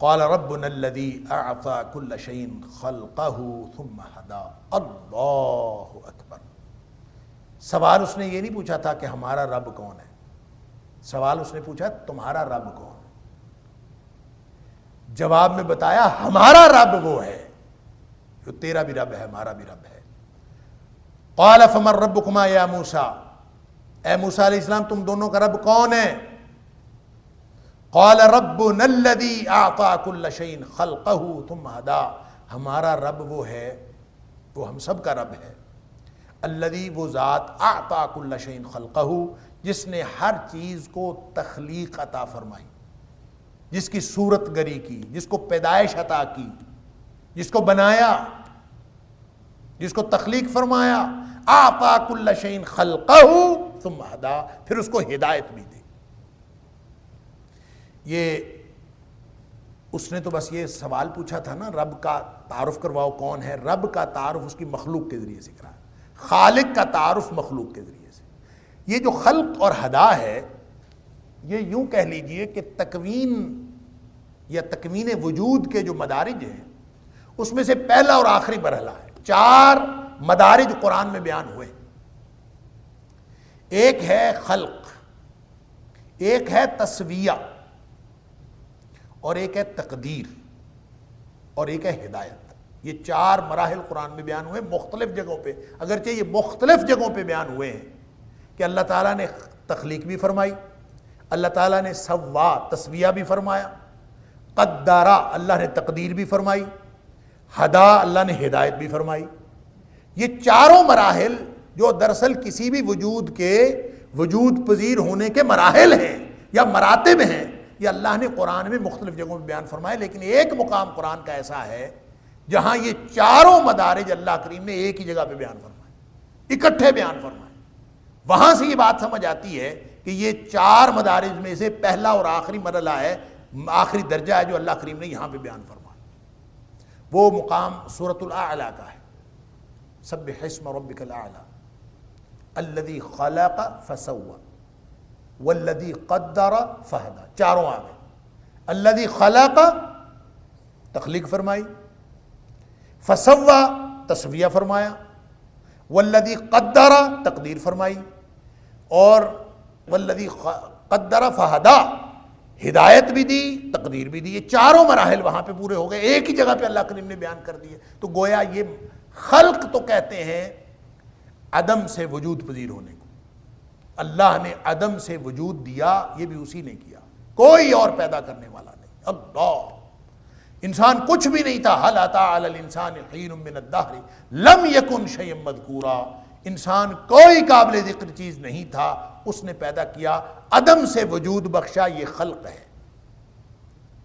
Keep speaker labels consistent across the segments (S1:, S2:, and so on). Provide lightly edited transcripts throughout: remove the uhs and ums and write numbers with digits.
S1: قال ربنا الذي اعطى كل شيء خلقه ثم هدى. اللہ اکبر. سوال اس نے یہ نہیں پوچھا تھا کہ ہمارا رب کون ہے، سوال اس نے پوچھا تمہارا رب کون ہے. جواب میں بتایا ہمارا رب وہ ہے جو تیرا بھی رب ہے ہمارا بھی رب ہے. قال فمن ربكما یا موسیٰ، اے موسیٰ علیہ السلام تم دونوں کا رب کون ہے؟ قال ربنا الذي اعطى كل شيء خلقه ثم هدى. ہمارا رب وہ ہے، وہ ہم سب کا رب ہے. الذي وہ ذات اعطى كل شيء خلقه، جس نے ہر چیز کو تخلیق عطا فرمائی، جس کی صورت گری کی، جس کو پیدائش عطا کی، جس کو بنایا، جس کو تخلیق فرمایا. اعطى كل شيء خلقه ثم هدى، پھر اس کو ہدایت بھی دی. یہ اس نے تو بس یہ سوال پوچھا تھا نا رب کا تعارف کرواؤ کون ہے. رب کا تعارف اس کی مخلوق کے ذریعے سے کرا، خالق کا تعارف مخلوق کے ذریعے سے. یہ جو خلق اور ہدا ہے یہ یوں کہہ لیجئے کہ تکوین یا تکوین وجود کے جو مدارج ہیں اس میں سے پہلا اور آخری مرحلہ ہے. 4 مدارج قرآن میں بیان ہوئے. ایک ہے خلق، ایک ہے تسویہ، اور ایک ہے تقدیر، اور ایک ہے ہدایت. یہ 4 مراحل قرآن میں بیان ہوئے مختلف جگہوں پہ، اگرچہ یہ مختلف جگہوں پہ بیان ہوئے ہیں کہ اللہ تعالیٰ نے تخلیق بھی فرمائی، اللہ تعالیٰ نے سوا تسویہ بھی فرمایا، قدارا اللہ نے تقدیر بھی فرمائی، ہدا اللہ نے ہدایت بھی فرمائی. یہ چاروں مراحل جو دراصل کسی بھی وجود کے وجود پذیر ہونے کے مراحل ہیں یا مراتب ہیں، یہ اللہ نے قرآن میں مختلف جگہوں میں بیان فرمائے. لیکن ایک مقام قرآن کا ایسا ہے جہاں یہ چاروں مدارج اللہ کریم نے ایک ہی جگہ پہ بیان فرمائے، اکٹھے بیان فرمائے. وہاں سے یہ بات سمجھ آتی ہے کہ یہ 4 مدارج میں سے پہلا اور آخری مرحلہ ہے، آخری درجہ ہے جو اللہ کریم نے یہاں پہ بیان فرمایا. وہ مقام سورۃ الاعلیٰ کا ہے. سبح اسم ربک الاعلیٰ الذی خلق فسوى والذی قدر فہدی. چاروں آ گئے. الذی خلق تخلیق فرمائی، فسوى تسویہ فرمایا، والذی قدر تقدیر فرمائی، اور والذی قدر فہدی ہدایت بھی دی، تقدیر بھی دی. یہ چاروں مراحل وہاں پہ پورے ہو گئے، ایک ہی جگہ پہ اللہ کریم نے بیان کر دیے. تو گویا یہ خلق تو کہتے ہیں عدم سے وجود پذیر ہونے کو. اللہ نے عدم سے وجود دیا، یہ بھی اسی نے کیا، کوئی اور پیدا کرنے والا نہیں. اللہ، انسان کچھ بھی نہیں تھا. هل اتى على الانسان حين من الدهر لم يكن شيئا مذكورا. انسان کوئی قابل ذکر چیز نہیں تھا، اس نے پیدا کیا، عدم سے وجود بخشا. یہ خلق ہے.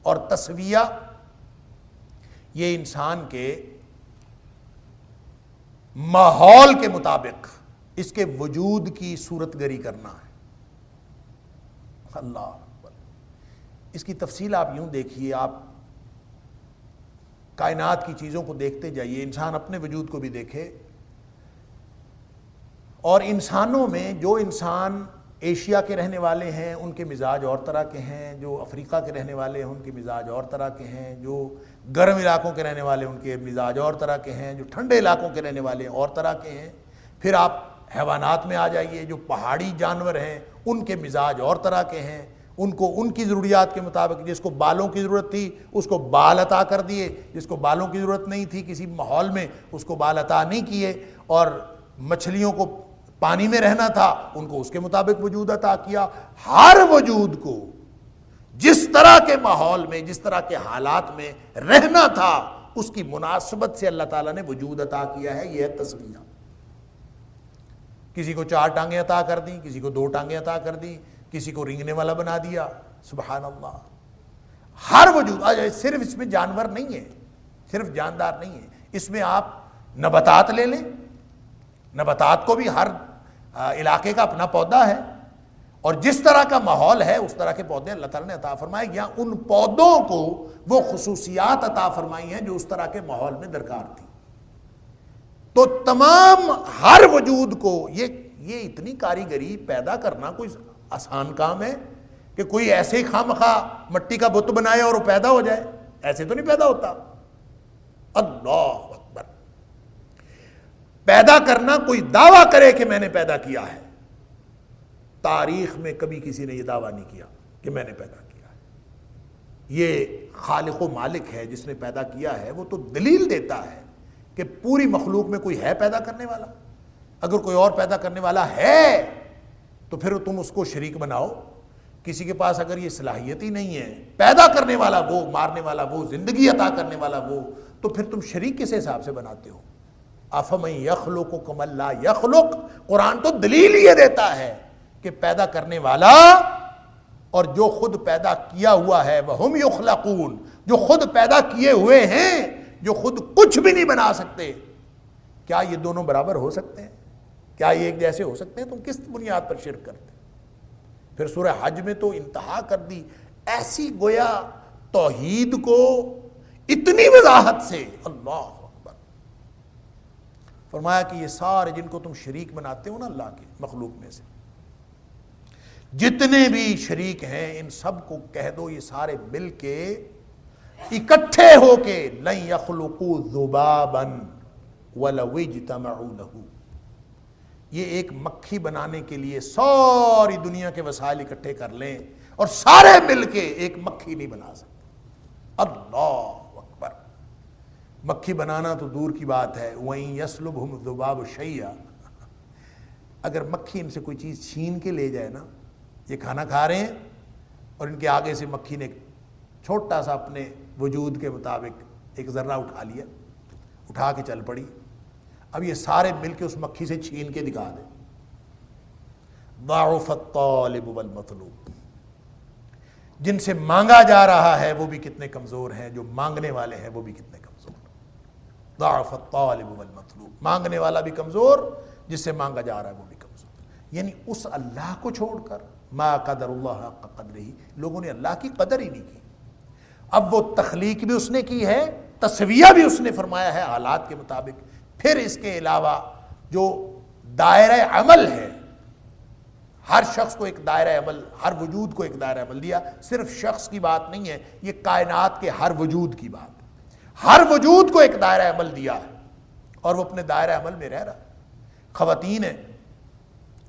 S1: اور تسویہ یہ انسان کے ماحول کے مطابق اس کے وجود کی صورت گری کرنا ہے. اللہ اکبر. اس کی تفصیل آپ یوں دیکھیے، آپ کائنات کی چیزوں کو دیکھتے جائیے، انسان اپنے وجود کو بھی دیکھے. اور انسانوں میں جو انسان ایشیا کے رہنے والے ہیں ان کے مزاج اور طرح کے ہیں، جو افریقہ کے رہنے والے ہیں ان کے مزاج اور طرح کے ہیں، جو گرم علاقوں کے رہنے والے ان کے مزاج اور طرح کے ہیں، جو ٹھنڈے علاقوں کے رہنے والے اور طرح کے ہیں. پھر آپ حیوانات میں آ جائیے، جو پہاڑی جانور ہیں ان کے مزاج اور طرح کے ہیں. ان کو ان کی ضروریات کے مطابق، جس کو بالوں کی ضرورت تھی اس کو بال عطا کر دیے، جس کو بالوں کی ضرورت نہیں تھی کسی ماحول میں اس کو بال عطا نہیں کیے. اور مچھلیوں کو پانی میں رہنا تھا ان کو اس کے مطابق وجود عطا کیا. ہر وجود کو جس طرح کے ماحول میں، جس طرح کے حالات میں رہنا تھا اس کی مناسبت سے اللہ تعالیٰ نے وجود عطا کیا ہے. یہ ہے تسویہ. کسی کو 4 ٹانگیں عطا کر دیں، کسی کو 2 ٹانگیں عطا کر دیں، کسی کو رینگنے والا بنا دیا. سبحان اللہ. ہر وجود صرف اس میں جانور نہیں ہے، صرف جاندار نہیں ہے. اس میں آپ نباتات لے لیں، نباتات کو بھی ہر علاقے کا اپنا پودا ہے، اور جس طرح کا ماحول ہے اس طرح کے پودے اللہ تعالیٰ نے عطا فرمائے. یا ان پودوں کو وہ خصوصیات عطا فرمائی ہیں جو اس طرح کے ماحول میں درکار تھی. تو تمام ہر وجود کو یہ اتنی کاریگری پیدا کرنا کوئی آسان کام ہے کہ کوئی ایسے ہی خواہ مخواہ مٹی کا بت بنائے اور وہ پیدا ہو جائے؟ ایسے تو نہیں پیدا ہوتا. اللہ اکبر. پیدا کرنا، کوئی دعویٰ کرے کہ میں نے پیدا کیا ہے، تاریخ میں کبھی کسی نے یہ دعویٰ نہیں کیا کہ میں نے پیدا کیا ہے. یہ خالق و مالک ہے جس نے پیدا کیا ہے، وہ تو دلیل دیتا ہے کہ پوری مخلوق میں کوئی ہے پیدا کرنے والا. اگر کوئی اور پیدا کرنے والا ہے تو پھر تم اس کو شریک بناؤ. کسی کے پاس اگر یہ صلاحیت ہی نہیں ہے، پیدا کرنے والا وہ، مارنے والا وہ، زندگی عطا کرنے والا وہ، تو پھر تم شریک کس حساب سے بناتے ہو؟ افمن یخلق کمن لا یخلق. قرآن تو دلیل یہ دیتا ہے کہ پیدا کرنے والا اور جو خود پیدا کیا ہوا ہے، وہم یخلقون، جو خود پیدا کیے ہوئے ہیں، جو خود کچھ بھی نہیں بنا سکتے، کیا یہ دونوں برابر ہو سکتے ہیں؟ کیا یہ ایک جیسے ہو سکتے ہیں؟ تم کس بنیاد پر شرک کرتے؟ پھر سورہ حج میں تو انتہا کر دی، ایسی گویا توحید کو اتنی وضاحت سے. اللہ اکبر. فرمایا کہ یہ سارے جن کو تم شریک بناتے ہو نا اللہ کے مخلوق میں سے، جتنے بھی شریک ہیں ان سب کو کہہ دو یہ سارے مل کے اکٹھے ہو کے لن یخلقوا ذبابا ولو اجتمعوا له، یہ ایک مکھی بنانے کے لیے ساری دنیا کے وسائل اکٹھے کر لیں اور سارے مل کے ایک مکھی نہیں بنا سکتے. اللہ اکبر. مکھی بنانا تو دور کی بات ہے. وَإِن يَسْلُبْهُمُ الذُّبَابُ شَيْئًا، اگر مکھی ان سے کوئی چیز چھین کے لے جائے نا، یہ کھانا کھا رہے ہیں اور ان کے آگے سے مکھی نے چھوٹا سا اپنے وجود کے مطابق ایک ذرہ اٹھا لیا، اٹھا کے چل پڑی. اب یہ سارے مل کے اس مکھی سے چھین کے دکھا دیں. ضعف الطالب والمطلوب، جن سے مانگا جا رہا ہے وہ بھی کتنے کمزور ہیں، جو مانگنے والے ہیں وہ بھی کتنے کمزور. ضعف الطالب والمطلوب، مانگنے والا بھی کمزور، جس سے مانگا جا رہا ہے وہ بھی کمزور. یعنی اس اللہ کو چھوڑ کر ما قدر اللہ حق قدرہ، لوگوں نے اللہ کی قدر ہی نہیں کی. اب وہ تخلیق بھی اس نے کی ہے، تسویہ بھی اس نے فرمایا ہے حالات کے مطابق. پھر اس کے علاوہ جو دائرہ عمل ہے، ہر شخص کو ایک دائرہ عمل، ہر وجود کو ایک دائرہ عمل دیا. صرف شخص کی بات نہیں ہے، یہ کائنات کے ہر وجود کی بات ہے. ہر وجود کو ایک دائرہ عمل دیا ہے اور وہ اپنے دائرہ عمل میں رہ رہا. خواتین ہیں،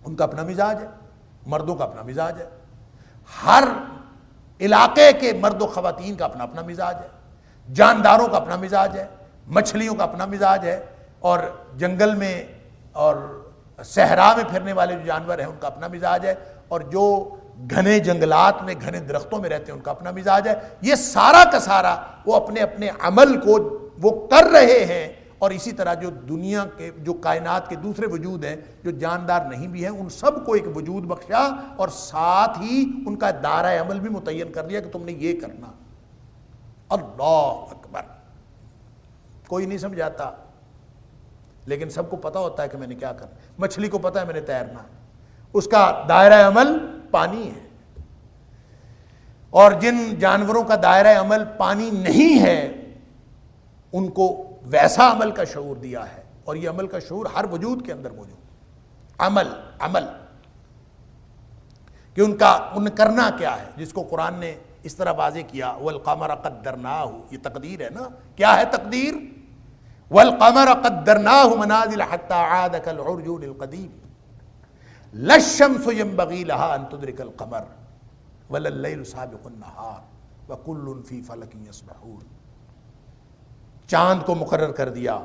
S1: ان کا اپنا مزاج ہے، مردوں کا اپنا مزاج ہے. ہر علاقے کے مرد و خواتین کا اپنا اپنا مزاج ہے. جانداروں کا اپنا مزاج ہے، مچھلیوں کا اپنا مزاج ہے، اور جنگل میں اور صحرا میں پھرنے والے جو جانور ہیں ان کا اپنا مزاج ہے، اور جو گھنے جنگلات میں گھنے درختوں میں رہتے ہیں ان کا اپنا مزاج ہے. یہ سارا کا سارا وہ اپنے اپنے عمل کو وہ کر رہے ہیں. اور اسی طرح جو دنیا کے، جو کائنات کے دوسرے وجود ہیں جو جاندار نہیں بھی ہیں، ان سب کو ایک وجود بخشا اور ساتھ ہی ان کا دائرہ عمل بھی متعین کر دیا کہ تم نے یہ کرنا. اللہ اکبر. کوئی نہیں سمجھاتا، لیکن سب کو پتا ہوتا ہے کہ میں نے کیا کرنا. مچھلی کو پتا ہے میں نے تیرنا ہے، اس کا دائرہ عمل پانی ہے. اور جن جانوروں کا دائرہ عمل پانی نہیں ہے ان کو ویسا عمل کا شعور دیا ہے. اور یہ عمل کا شعور ہر وجود کے اندر موجود. عمل کہ ان کرنا کیا ہے، جس کو قرآن نے اس طرح واضح کیا. والقمر قدرناہ، یہ تقدیر ہے نا. کیا ہے تقدیر؟ والقمر قدرناہ منازل حتى عاد كالعرجون القديم لا الشمس ينبغي لها ان تدرك القمر ولا الليل سابق النهار وكل في فلك يسبحون. چاند کو مقرر کر دیا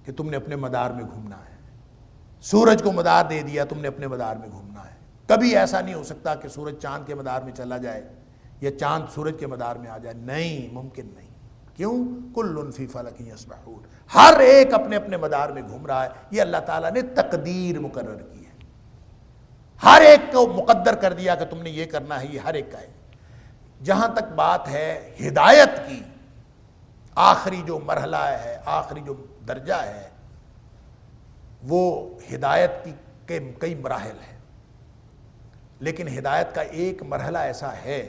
S1: کہ تم نے اپنے مدار میں گھومنا ہے. سورج کو مدار دے دیا، تم نے اپنے مدار میں گھومنا ہے. کبھی ایسا نہیں ہو سکتا کہ سورج چاند کے مدار میں چلا جائے یا چاند سورج کے مدار میں آ جائے. نہیں، ممکن نہیں. کیوں؟ کل فی فلک یسبحون، ہر ایک اپنے اپنے مدار میں گھوم رہا ہے. یہ اللہ تعالیٰ نے تقدیر مقرر کی ہے. ہر ایک کو مقدر کر دیا کہ تم نے یہ کرنا ہے. یہ ہر ایک کا ہے. جہاں تک بات ہے ہدایت کی، آخری جو مرحلہ ہے، آخری جو درجہ ہے، وہ ہدایت کی کے کئی مراحل ہیں. لیکن ہدایت کا ایک مرحلہ ایسا ہے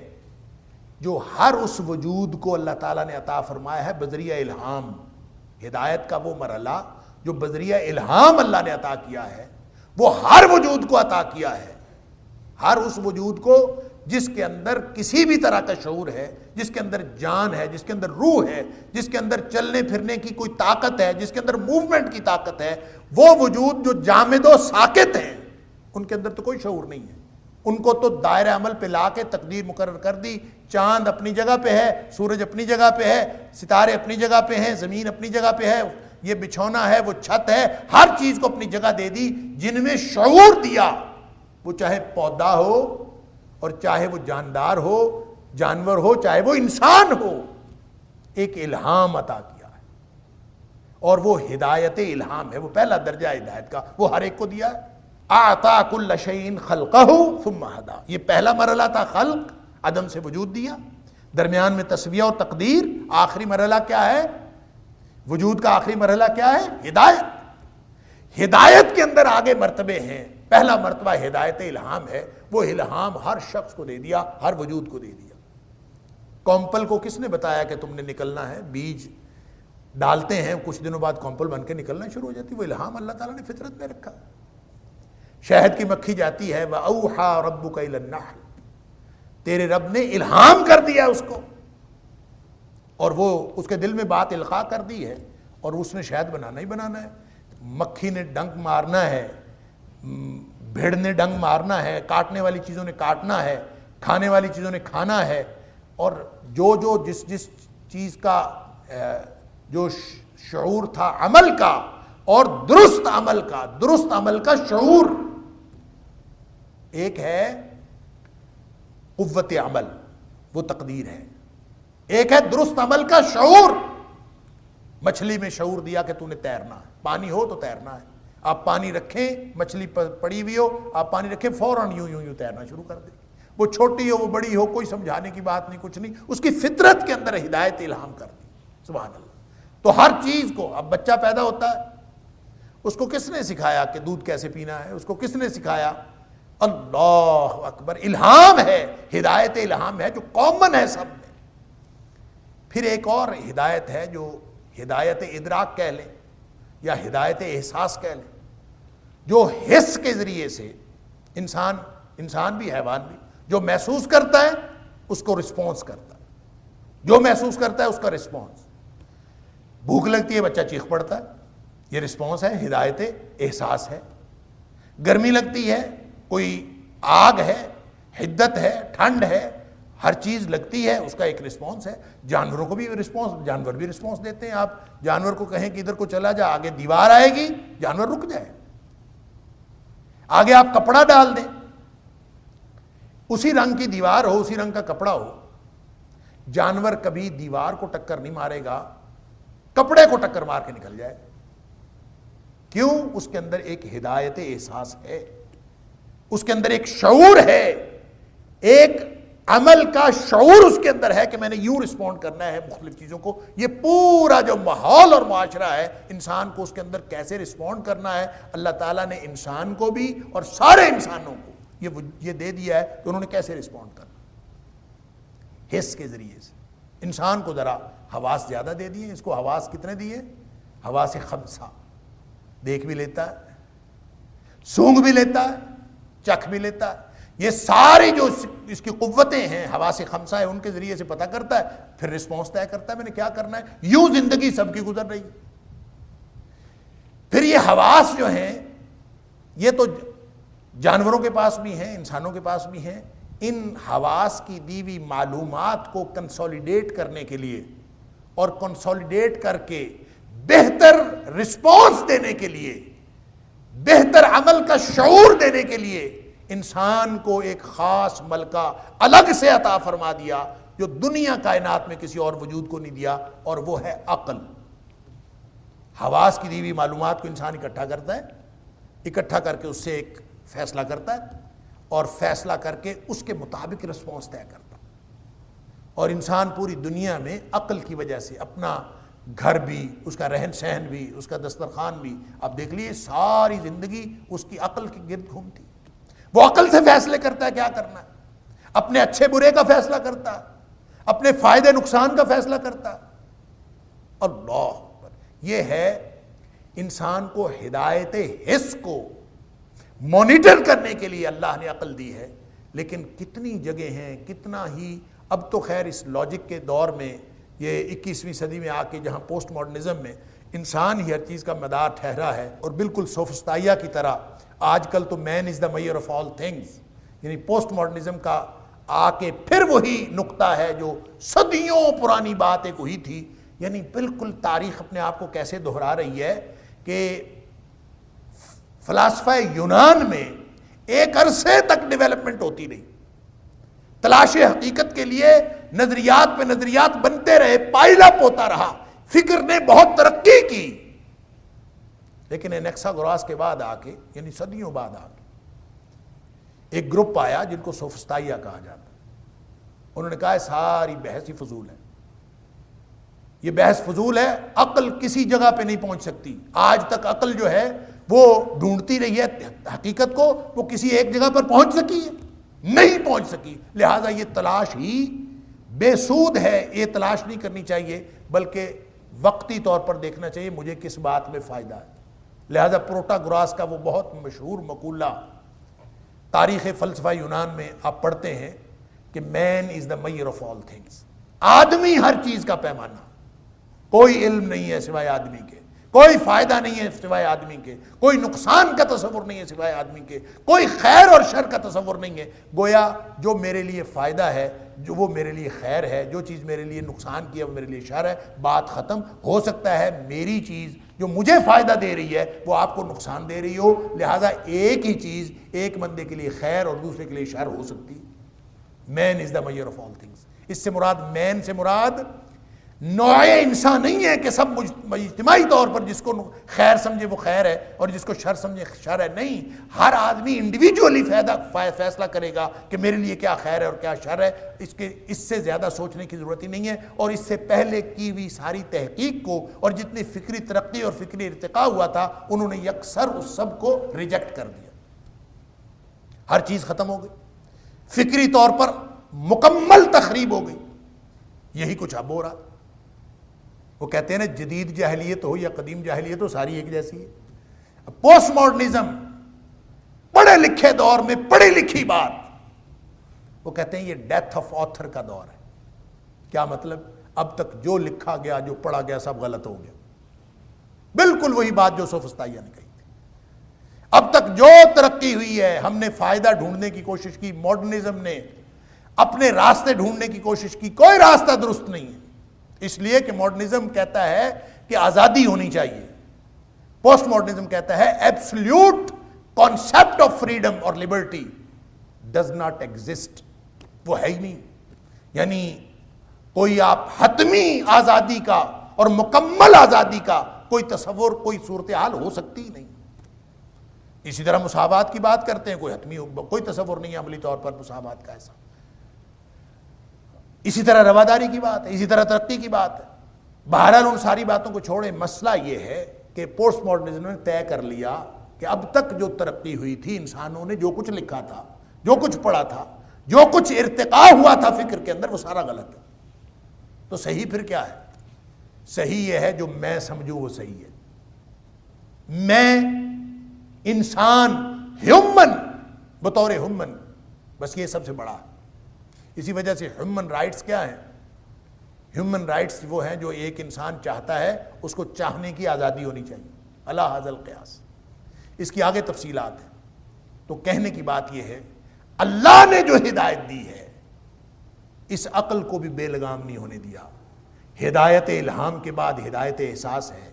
S1: جو ہر اس وجود کو اللہ تعالیٰ نے عطا فرمایا ہے بذریعہ الہام. ہدایت کا وہ مرحلہ جو بذریعہ الہام اللہ نے عطا کیا ہے، وہ ہر وجود کو عطا کیا ہے. ہر اس وجود کو جس کے اندر کسی بھی طرح کا شعور ہے، جس کے اندر جان ہے، جس کے اندر روح ہے، جس کے اندر چلنے پھرنے کی کوئی طاقت ہے، جس کے اندر موومنٹ کی طاقت ہے، وہ وجود جو جامد و ساکت ہیں ان کے اندر تو کوئی شعور نہیں ہے۔ ان کو تو دائرہ عمل پہ لا کے تقدیر مقرر کر دی، چاند اپنی جگہ پہ ہے، سورج اپنی جگہ پہ ہے، ستارے اپنی جگہ پہ ہیں، زمین اپنی جگہ پہ ہے، یہ بچھونا ہے، وہ چھت ہے، ہر چیز کو اپنی جگہ دے دی۔ جن میں شعور دیا، وہ چاہے پودا ہو اور چاہے وہ جاندار ہو، جانور ہو، چاہے وہ انسان ہو، ایک الہام عطا کیا ہے، اور وہ ہدایت الہام ہے، وہ پہلا درجہ ہدایت کا، وہ ہر ایک کو دیا ہے۔ اعطا کل شیء خلقہ ثم ہدی، یہ پہلا مرحلہ تھا، خلق، عدم سے وجود دیا، درمیان میں تسویہ اور تقدیر، آخری مرحلہ کیا ہے؟ وجود کا آخری مرحلہ کیا ہے؟ ہدایت۔ ہدایت کے اندر آگے مرتبے ہیں، پہلا مرتبہ ہدایت الہام ہے، وہ الہام ہر شخص کو دے دیا، ہر وجود کو دے دیا۔ کومپل کو کس نے بتایا کہ تم نے نکلنا ہے؟ بیج ڈالتے ہیں، کچھ دنوں بعد کومپل بن کے نکلنا شروع ہو جاتی، وہ الہام اللہ تعالیٰ نے فطرت میں رکھا۔ شہد کی مکھی جاتی ہے، وَأَوْحَى رَبُّكَ إِلَى النَّحْلِ، تیرے رب نے الہام کر دیا اس کو، اور وہ اس کے دل میں بات القاء کر دی ہے، اور اس نے شہد بنانا ہی بنانا ہے۔ مکھی نے ڈنک مارنا ہے، بھیڑ نے ڈنک مارنا ہے، کاٹنے والی چیزوں نے کاٹنا ہے، کھانے والی چیزوں نے کھانا ہے، اور جو جس چیز کا جو شعور تھا عمل کا، اور درست عمل کا شعور، ایک ہے قوت عمل، وہ تقدیر ہے، ایک ہے درست عمل کا شعور۔ مچھلی میں شعور دیا کہ تو نے تیرنا ہے، پانی ہو تو تیرنا ہے، آپ پانی رکھیں، مچھلی پڑی ہوئی ہو، آپ پانی رکھیں، فوراً یوں تیرنا شروع کر دیں، وہ چھوٹی ہو وہ بڑی ہو، کوئی سمجھانے کی بات نہیں، کچھ نہیں، اس کی فطرت کے اندر ہدایت الہام کر دی، سبحان اللہ۔ تو ہر چیز کو، اب بچہ پیدا ہوتا ہے، اس کو کس نے سکھایا کہ دودھ کیسے پینا ہے؟ اس کو کس نے سکھایا؟ اللہ اکبر، الہام ہے، ہدایت الہام ہے جو کامن ہے سب میں۔ پھر ایک اور ہدایت ہے جو ہدایت ادراک کہہ لیں یا ہدایت احساس کہہ لیں، جو حس کے ذریعے سے انسان بھی، حیوان بھی، جو محسوس کرتا ہے اس کو رسپونس کرتا ہے، جو محسوس کرتا ہے اس کا رسپونس۔ بھوک لگتی ہے، بچہ چیخ پڑتا ہے، یہ رسپونس ہے، ہدایت احساس ہے۔ گرمی لگتی ہے، کوئی آگ ہے، حدت ہے، ٹھنڈ ہے، ہر چیز لگتی ہے، اس کا ایک رسپونس ہے۔ جانوروں کو بھی رسپونس، جانور بھی رسپونس دیتے ہیں۔ آپ جانور کو کہیں کہ ادھر کو چلا جا، آگے دیوار آئے گی، جانور رک جائے۔ آگے آپ کپڑا ڈال دیں، اسی رنگ کی دیوار ہو، اسی رنگ کا کپڑا ہو، جانور کبھی دیوار کو ٹکر نہیں مارے گا، کپڑے کو ٹکر مار کے نکل جائے۔ کیوں؟ اس کے اندر ایک ہدایت احساس ہے، اس کے اندر ایک شعور ہے، ایک عمل کا شعور اس کے اندر ہے کہ میں نے یوں رسپونڈ کرنا ہے مختلف چیزوں کو۔ یہ پورا جو ماحول اور معاشرہ ہے، انسان کو اس کے اندر کیسے رسپونڈ کرنا ہے، اللہ تعالیٰ نے انسان کو بھی اور سارے انسانوں کو یہ دے دیا ہے کہ انہوں نے کیسے رسپونڈ کرنا، حس کے ذریعے سے۔ انسان کو ذرا حواس زیادہ دے دیے، اس کو حواس کتنے دیے؟ حواس خمسہ، دیکھ بھی لیتا ہے، سونگ بھی لیتا ہے، چکھ بھی لیتا ہے، یہ ساری جو اس کی قوتیں ہیں، حواس خمسہ ہے، ان کے ذریعے سے پتہ کرتا ہے، پھر رسپونس طے کرتا ہے میں نے کیا کرنا ہے۔ یوں زندگی سب کی گزر رہی ہے۔ پھر یہ حواس جو ہیں، یہ تو جانوروں کے پاس بھی ہیں، انسانوں کے پاس بھی ہیں۔ ان حواس کی دی ہوئی معلومات کو کنسولیڈیٹ کرنے کے لیے اور کنسولیڈیٹ کر کے بہتر رسپونس دینے کے لیے، بہتر عمل کا شعور دینے کے لیے انسان کو ایک خاص ملکہ الگ سے عطا فرما دیا جو دنیا کائنات میں کسی اور وجود کو نہیں دیا، اور وہ ہے عقل۔ حواس کی دی ہوئی معلومات کو انسان اکٹھا کرتا ہے، اکٹھا کر کے اس سے ایک فیصلہ کرتا ہے، اور فیصلہ کر کے اس کے مطابق رسپونس طے کرتا ہے۔ اور انسان پوری دنیا میں عقل کی وجہ سے اپنا گھر بھی، اس کا رہن سہن بھی، اس کا دسترخوان بھی، آپ دیکھ لیے ساری زندگی اس کی عقل کے گرد گھومتی۔ وہ عقل سے فیصلے کرتا ہے کیا کرنا ہے، اپنے اچھے برے کا فیصلہ کرتا ہے، اپنے فائدے نقصان کا فیصلہ کرتا ہے۔ اللہ اکبر، یہ ہے انسان کو ہدایت حس کو مانیٹر کرنے کے لیے اللہ نے عقل دی ہے، لیکن کتنی جگہ ہیں، کتنا ہی اب تو خیر اس لاجک کے دور میں یہ 21ویں صدی میں آ کے جہاں پوسٹ ماڈرنزم میں انسان ہی ہر چیز کا مدار ٹھہرا ہے اور بالکل سوفسٹائیا کی طرح آج کل تو مین از دا میئر آف آل تھنگز، یعنی پوسٹ ماڈرنزم کا آ کے پھر وہی نقطہ ہے جو صدیوں پرانی بات ایک ہوئی تھی، یعنی بالکل تاریخ اپنے آپ کو کیسے دہرا رہی ہے کہ فلاسفہ یونان میں ایک عرصے تک ڈیولپمنٹ ہوتی رہی، تلاش حقیقت کے لیے نظریات پہ نظریات بنتے رہے، پائل اپ ہوتا رہا، فکر نے بہت ترقی کی، لیکن انیکساگوراس کے بعد آ کے یعنی صدیوں بعد آ کے ایک گروپ آیا جن کو سوفسٹائیا کہا جاتا ہے۔ انہوں نے کہا ہے ساری بحث ہی فضول ہے، یہ بحث فضول ہے، عقل کسی جگہ پہ نہیں پہنچ سکتی، آج تک عقل جو ہے وہ ڈھونڈتی رہی ہے حقیقت کو، وہ کسی ایک جگہ پر پہنچ سکی ہے؟ نہیں پہنچ سکی، لہٰذا یہ تلاش ہی بے سود ہے، یہ تلاش نہیں کرنی چاہیے بلکہ وقتی طور پر دیکھنا چاہیے مجھے کس بات میں فائدہ ہے۔ لہٰذا پروٹاگوراس کا وہ بہت مشہور مقولہ تاریخ فلسفہ یونان میں آپ پڑھتے ہیں کہ مین از دا میئر آف آل تھنگز، آدمی ہر چیز کا پیمانہ، کوئی علم نہیں ہے سوائے آدمی کے، کوئی فائدہ نہیں ہے سوائے آدمی کے، کوئی نقصان کا تصور نہیں ہے سوائے آدمی کے، کوئی خیر اور شر کا تصور نہیں ہے، گویا جو میرے لیے فائدہ ہے، جو وہ میرے لیے خیر ہے، جو چیز میرے لیے نقصان کی ہے وہ میرے لیے شر ہے، بات ختم۔ ہو سکتا ہے میری چیز جو مجھے فائدہ دے رہی ہے وہ آپ کو نقصان دے رہی ہو، لہٰذا ایک ہی چیز ایک بندے کے لیے خیر اور دوسرے کے لیے شر ہو سکتی ہے۔ مین از دا میئر آف آل تھنگز، اس سے مراد مین سے مراد نوع انسان نہیں ہے کہ سب اجتماعی طور پر جس کو خیر سمجھے وہ خیر ہے اور جس کو شر سمجھے شر ہے، نہیں، ہر آدمی انڈیویجولی فیصلہ کرے گا کہ میرے لیے کیا خیر ہے اور کیا شر ہے، اس سے زیادہ سوچنے کی ضرورت ہی نہیں ہے، اور اس سے پہلے کی ہوئی ساری تحقیق کو اور جتنی فکری ترقی اور فکری ارتقاء ہوا تھا انہوں نے یکسر اس سب کو ریجیکٹ کر دیا، ہر چیز ختم ہو گئی، فکری طور پر مکمل تخریب ہو گئی۔ یہی کچھ اب ہو رہا، وہ کہتے ہیں نا جدید جاہلیت ہو یا قدیم جاہلیت ہو ساری ایک جیسی ہے۔ پوسٹ ماڈرنزم پڑھے لکھے دور میں پڑھی لکھی بات، وہ کہتے ہیں یہ ڈیتھ آف آتھر کا دور ہے۔ کیا مطلب؟ اب تک جو لکھا گیا جو پڑھا گیا سب غلط ہو گیا، بالکل وہی بات جو سوفسٹائیا نے کہی تھی۔ اب تک جو ترقی ہوئی ہے ہم نے فائدہ ڈھونڈنے کی کوشش کی، ماڈرنزم نے اپنے راستے ڈھونڈنے کی کوشش کی، کوئی راستہ درست نہیں ہے، اس لیے کہ ماڈرنزم کہتا ہے کہ آزادی ہونی چاہیے، پوسٹ ماڈرنزم کہتا ہے ایبسلیوٹ کانسیپٹ آف فریڈم اور لبرٹی ڈز ناٹ ایگزسٹ، وہ ہے ہی نہیں، یعنی کوئی آپ حتمی آزادی کا اور مکمل آزادی کا کوئی تصور، کوئی صورتحال ہو سکتی ہی نہیں۔ اسی طرح مساوات کی بات کرتے ہیں، کوئی حتمی کوئی تصور نہیں ہے عملی طور پر مساوات کا ایسا، اسی طرح رواداری کی بات ہے، اسی طرح ترقی کی بات ہے۔ بہرحال ان ساری باتوں کو چھوڑیں، مسئلہ یہ ہے کہ پوسٹ ماڈرنزم نے طے کر لیا کہ اب تک جو ترقی ہوئی تھی، انسانوں نے جو کچھ لکھا تھا، جو کچھ پڑھا تھا، جو کچھ ارتقاء ہوا تھا فکر کے اندر، وہ سارا غلط ہے۔ تو صحیح پھر کیا ہے؟ صحیح یہ ہے جو میں سمجھوں وہ صحیح ہے، میں انسان ہیومن بطور ہیومن، بس یہ سب سے بڑا ہے۔ اسی وجہ سے ہیومن رائٹس کیا ہیں؟ ہیومن رائٹس وہ ہیں جو ایک انسان چاہتا ہے اس کو چاہنے کی آزادی ہونی چاہیے، الا ھذا القیاس۔ اس کی آگے تفصیلات ہیں، تو کہنے کی بات یہ ہے اللہ نے جو ہدایت دی ہے اس عقل کو بھی بے لگام نہیں ہونے دیا۔ ہدایت الہام کے بعد ہدایت احساس ہے،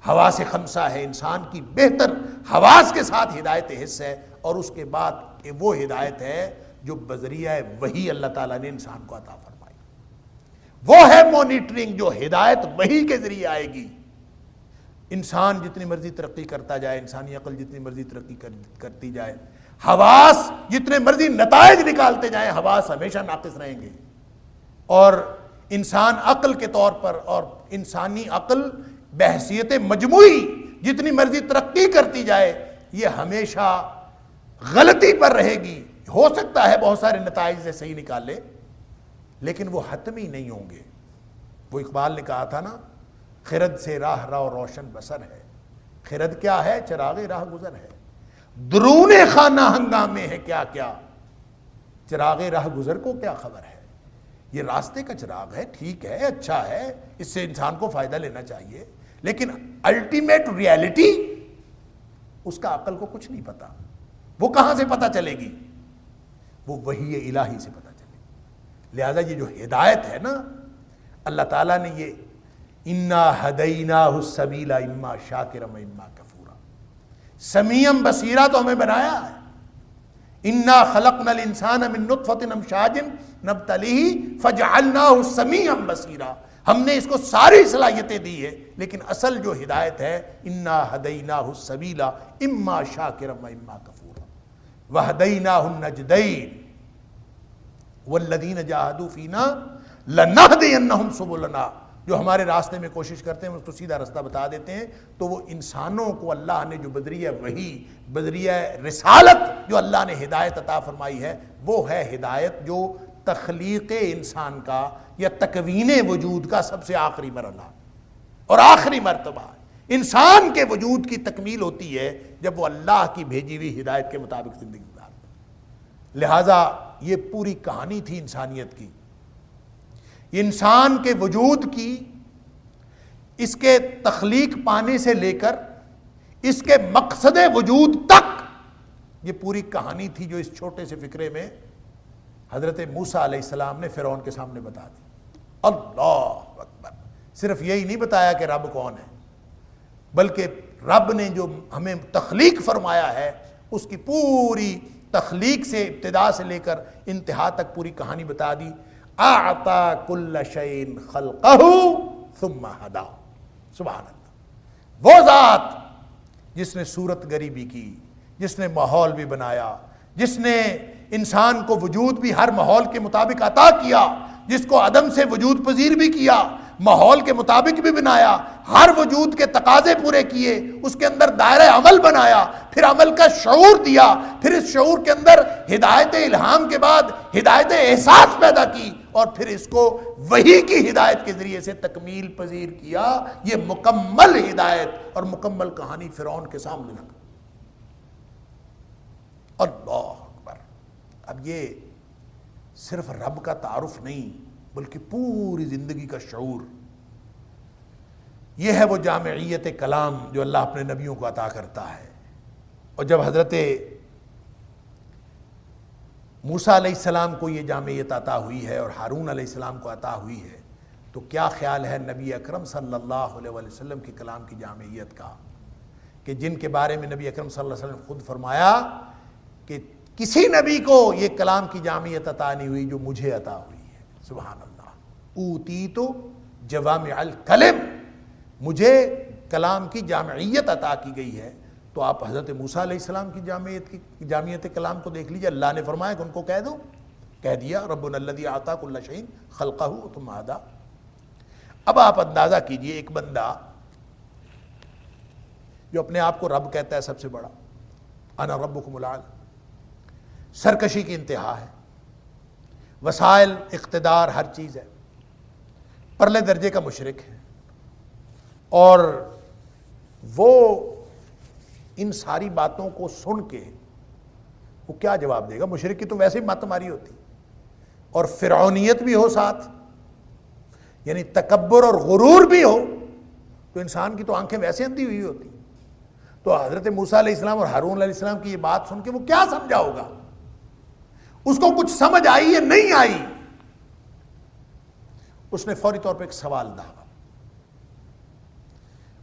S1: حواس خمسہ ہے، انسان کی بہتر حواس کے ساتھ ہدایت حس ہے، اور اس کے بعد وہ ہدایت ہے جو بذریعہ وحی اللہ تعالیٰ نے انسان کو عطا فرمائی، وہ ہے مانیٹرنگ، جو ہدایت وحی کے ذریعے آئے گی۔ انسان جتنی مرضی ترقی کرتا جائے، انسانی عقل جتنی مرضی ترقی کرتی جائے، حواس جتنے مرضی نتائج نکالتے جائیں، حواس ہمیشہ ناقص رہیں گے، اور انسان عقل کے طور پر اور انسانی عقل بحیثیت مجموعی جتنی مرضی ترقی کرتی جائے یہ ہمیشہ غلطی پر رہے گی۔ ہو سکتا ہے بہت سارے نتائج سے صحیح نکالے، لیکن وہ حتمی نہیں ہوں گے۔ وہ اقبال نے کہا تھا نا، خرد سے راہ رو روشن بسر ہے، خرد کیا ہے؟ چراغ راہ گزر ہے، درون خانہ ہنگامے ہے کیا کیا، چراغ راہ گزر کو کیا خبر ہے؟ یہ راستے کا چراغ ہے، ٹھیک ہے، اچھا ہے، اس سے انسان کو فائدہ لینا چاہیے، لیکن الٹیمیٹ ریالٹی اس کا عقل کو کچھ نہیں پتا۔ وہ کہاں سے پتہ چلے گی؟ وہ وحی الہی سے پتہ چلے گی۔ لہذا یہ جو ہدایت ہے نا، اللہ تعالیٰ نے یہ انا ہدیناہ السبیل اما شاکرا و اما کفورا، سمیعا بصیرا تو ہمیں بنایا ہے۔ انا خلقنا الانسان من نطفۃ امشاج نبتلیہ فجعلناہ سمیعا بصیرا، ہم نے اس کو ساری صلاحیتیں دی ہے، لیکن اصل جو ہدایت ہے انا ہدیناہ السبیل اما شاکرا و اما کفورا وہدیناہ النجدین والذین جاہدوا فینا لنہدینہم سبلنا، جو ہمارے راستے میں کوشش کرتے ہیں اس کو سیدھا راستہ بتا دیتے ہیں۔ تو وہ انسانوں کو اللہ نے جو بدریہ وحی، بدریہ رسالت جو اللہ نے ہدایت عطا فرمائی ہے، وہ ہے ہدایت جو تخلیق انسان کا یا تکوین وجود کا سب سے آخری مرحلہ اور آخری مرتبہ ہے۔ انسان کے وجود کی تکمیل ہوتی ہے جب وہ اللہ کی بھیجی ہوئی ہدایت کے مطابق زندگی گزارتا ہے۔ لہٰذا یہ پوری کہانی تھی انسانیت کی، انسان کے وجود کی، اس کے تخلیق پانے سے لے کر اس کے مقصد وجود تک، یہ پوری کہانی تھی جو اس چھوٹے سے فکرے میں حضرت موسیٰ علیہ السلام نے فرعون کے سامنے بتا دی۔ اللہ اکبر! صرف یہی نہیں بتایا کہ رب کون ہے، بلکہ رب نے جو ہمیں تخلیق فرمایا ہے اس کی پوری تخلیق سے ابتدا سے لے کر انتہا تک پوری کہانی بتا دی۔ اعطا کل شیء خلقہ ثم ہدا، سبحان اللہ! وہ ذات جس نے صورت گری بھی کی، جس نے ماحول بھی بنایا، جس نے انسان کو وجود بھی ہر ماحول کے مطابق عطا کیا، جس کو عدم سے وجود پذیر بھی کیا، ماحول کے مطابق بھی بنایا، ہر وجود کے تقاضے پورے کیے، اس کے اندر دائرہ عمل بنایا، پھر عمل کا شعور دیا، پھر اس شعور کے اندر ہدایت الہام کے بعد ہدایت احساس پیدا کی، اور پھر اس کو وحی کی ہدایت کے ذریعے سے تکمیل پذیر کیا۔ یہ مکمل ہدایت اور مکمل کہانی فرعون کے سامنے رکھ۔ اللہ اکبر! اب یہ صرف رب کا تعارف نہیں بلکہ پوری زندگی کا شعور، یہ ہے وہ جامعیت کلام جو اللہ اپنے نبیوں کو عطا کرتا ہے۔ اور جب حضرت موسیٰ علیہ السلام کو یہ جامعیت عطا ہوئی ہے اور ہارون علیہ السلام کو عطا ہوئی ہے، تو کیا خیال ہے نبی اکرم صلی اللہ علیہ وسلم کے کلام کی جامعیت کا، کہ جن کے بارے میں نبی اکرم صلی اللہ علیہ وسلم خود فرمایا کہ کسی نبی کو یہ کلام کی جامعیت عطا نہیں ہوئی جو مجھے عطا ہوئی ہے۔ سبحان اللہ! اوتیت جوامع الکلم، مجھے کلام کی جامعیت عطا کی گئی ہے۔ تو آپ حضرت موسیٰ علیہ السلام کی جامعیت کلام کو دیکھ لیجیے۔ اللہ نے فرمایا کہ ان کو کہہ دو، کہہ دیا، ربنا الذی اعطی کل شیء خلقہ ثم ہدی۔ اب آپ اندازہ کیجئے، ایک بندہ جو اپنے آپ کو رب کہتا ہے سب سے بڑا، انا ربکم الاعلی، سرکشی کی انتہا ہے، وسائل، اقتدار، ہر چیز ہے، پرلے درجے کا مشرک ہے، اور وہ ان ساری باتوں کو سن کے وہ کیا جواب دے گا؟ مشرک کی تو ویسے ہی مت ماری ہوتی، اور فرعونیت بھی ہو ساتھ، یعنی تکبر اور غرور بھی ہو، تو انسان کی تو آنکھیں ویسے اندھی ہوئی ہوتی۔ تو حضرت موسیٰ علیہ السلام اور ہارون علیہ السلام کی یہ بات سن کے وہ کیا سمجھا ہوگا؟ اس کو کچھ سمجھ آئی یا نہیں آئی؟ اس نے فوری طور پہ ایک سوال داغا۔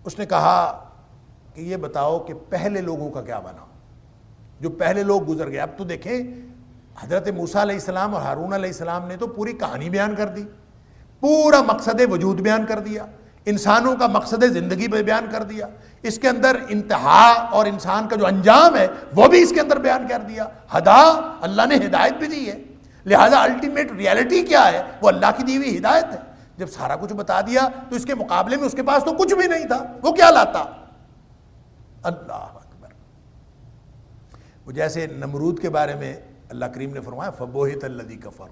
S1: اس نے کہا کہ یہ بتاؤ کہ پہلے لوگوں کا کیا بنا، جو پہلے لوگ گزر گئے۔ اب تو دیکھیں، حضرت موسیٰ علیہ السلام اور ہارون علیہ السلام نے تو پوری کہانی بیان کر دی، پورا مقصد وجود بیان کر دیا، انسانوں کا مقصد زندگی بیان کر دیا، اس کے اندر انتہا اور انسان کا جو انجام ہے وہ بھی اس کے اندر بیان کر دیا۔ ہدا، اللہ نے ہدایت بھی دی ہے، لہذا الٹیمیٹ ریالٹی کیا ہے؟ وہ اللہ کی دی ہوئی ہدایت ہے۔ جب سارا کچھ بتا دیا تو اس کے مقابلے میں اس کے پاس تو کچھ بھی نہیں تھا، وہ کیا لاتا؟ اللہ اکبر! وہ جیسے نمرود کے بارے میں اللہ کریم نے فرمایا فبوہت الذی کفر،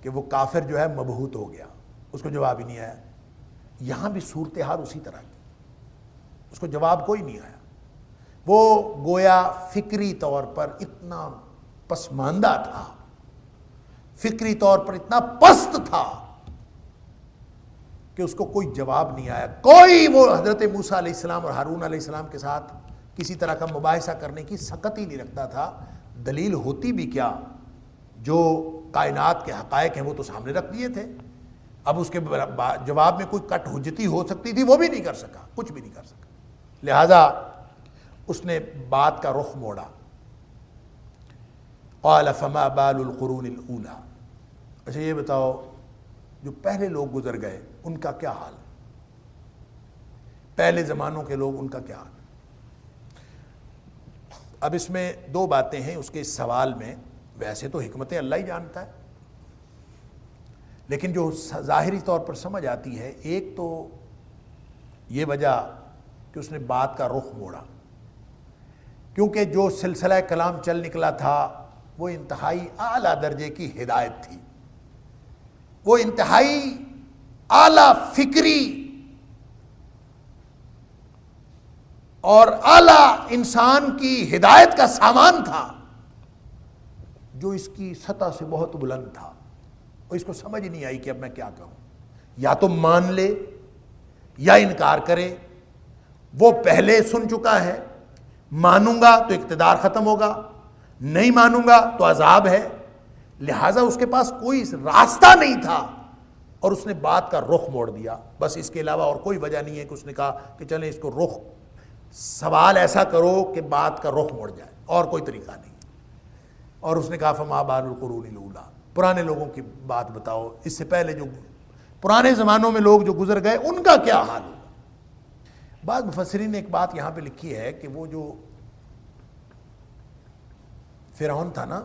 S1: کہ وہ کافر جو ہے مبہوت ہو گیا، اس کو جواب ہی نہیں آیا۔ یہاں بھی صورتحال اسی طرح کی، اس کو جواب کوئی نہیں آیا۔ وہ گویا فکری طور پر اتنا پسماندہ تھا، فکری طور پر اتنا پست تھا کہ اس کو کوئی جواب نہیں آیا. کوئی وہ حضرت موسیٰ علیہ السلام اور ہارون علیہ السلام کے ساتھ کسی طرح کا مباحثہ کرنے کی سکت ہی نہیں رکھتا تھا. دلیل ہوتی بھی کیا، جو کائنات کے حقائق ہیں وہ تو سامنے رکھ دیے تھے. اب اس کے جواب میں کوئی کٹ حجتی ہو سکتی تھی، وہ بھی نہیں کر سکا، کچھ بھی نہیں کر سکا. لہذا اس نے بات کا رخ موڑا. قال فما بال القرون الاولی. اچھا یہ بتاؤ جو پہلے لوگ گزر گئے ان کا کیا حال، پہلے زمانوں کے لوگ ان کا کیا حال. اب اس میں دو باتیں ہیں اس کے اس سوال میں. ویسے تو حکمت اللہ ہی جانتا ہے، لیکن جو ظاہری طور پر سمجھ آتی ہے، ایک تو یہ وجہ کہ اس نے بات کا رخ موڑا، کیونکہ جو سلسلہ کلام چل نکلا تھا وہ انتہائی اعلیٰ درجے کی ہدایت تھی، وہ انتہائی اعلیٰ فکری اور اعلیٰ انسان کی ہدایت کا سامان تھا، جو اس کی سطح سے بہت بلند تھا. اور اس کو سمجھ نہیں آئی کہ اب میں کیا کہوں، یا تو مان لے یا انکار کرے. وہ پہلے سن چکا ہے، مانوں گا تو اقتدار ختم ہوگا، نہیں مانوں گا تو عذاب ہے. لہٰذا اس کے پاس کوئی راستہ نہیں تھا اور اس نے بات کا رخ موڑ دیا. بس اس کے علاوہ اور کوئی وجہ نہیں ہے کہ اس نے کہا کہ چلیں اس کو رخ، سوال ایسا کرو کہ بات کا رخ موڑ جائے، اور کوئی طریقہ نہیں. اور اس نے کہا فما بال القرون الاولی، پرانے لوگوں کی بات بتاؤ، اس سے پہلے جو پرانے زمانوں میں لوگ جو گزر گئے ان کا کیا حال ہوگا. بعض مفسرین نے ایک بات یہاں پہ لکھی ہے کہ وہ جو فرعون تھا نا،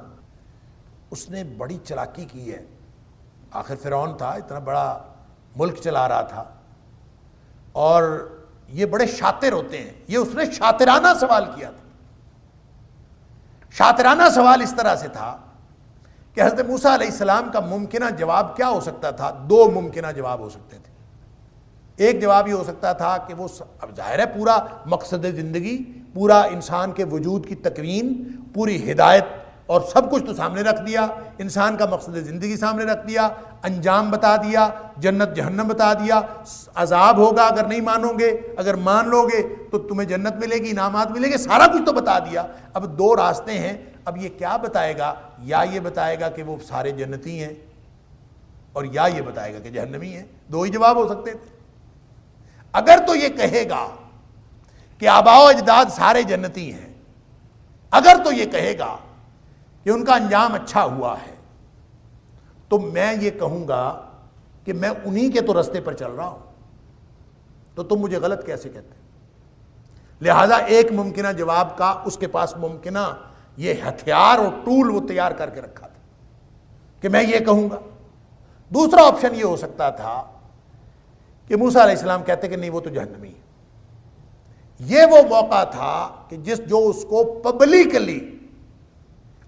S1: اس نے بڑی چلاکی کی ہے. آخر فرعون تھا، اتنا بڑا ملک چلا رہا تھا، اور یہ بڑے شاطر ہوتے ہیں. یہ اس نے شاطرانہ سوال کیا تھا. شاطرانہ سوال اس طرح سے تھا کہ حضرت موسیٰ علیہ السلام کا ممکنہ جواب کیا ہو سکتا تھا. دو ممکنہ جواب ہو سکتے تھے. ایک جواب یہ ہو سکتا تھا کہ وہ، اب ظاہر ہے پورا مقصد زندگی، پورا انسان کے وجود کی تکوین، پوری ہدایت اور سب کچھ تو سامنے رکھ دیا، انسان کا مقصد زندگی سامنے رکھ دیا، انجام بتا دیا، جنت جہنم بتا دیا، عذاب ہوگا اگر نہیں مانو گے، اگر مان لو گے تو تمہیں جنت ملے گی، انعامات ملیں گے، سارا کچھ تو بتا دیا. اب دو راستے ہیں. اب یہ کیا بتائے گا؟ یا یہ بتائے گا کہ وہ سارے جنتی ہیں، اور یا یہ بتائے گا کہ جہنمی ہیں. دو ہی جواب ہو سکتے تھے. اگر تو یہ کہے گا کہ آباء و اجداد سارے جنتی ہیں، اگر تو یہ کہے گا کہ ان کا انجام اچھا ہوا ہے، تو میں یہ کہوں گا کہ میں انہی کے تو رستے پر چل رہا ہوں، تو تم مجھے غلط کیسے کہتے ہیں؟ لہذا ایک ممکنہ جواب کا اس کے پاس ممکنہ یہ ہتھیار اور ٹول وہ تیار کر کے رکھا تھا کہ میں یہ کہوں گا. دوسرا آپشن یہ ہو سکتا تھا کہ موسیٰ علیہ السلام کہتے کہ نہیں وہ تو جہنمی ہے. یہ وہ موقع تھا کہ جو اس کو پبلکلی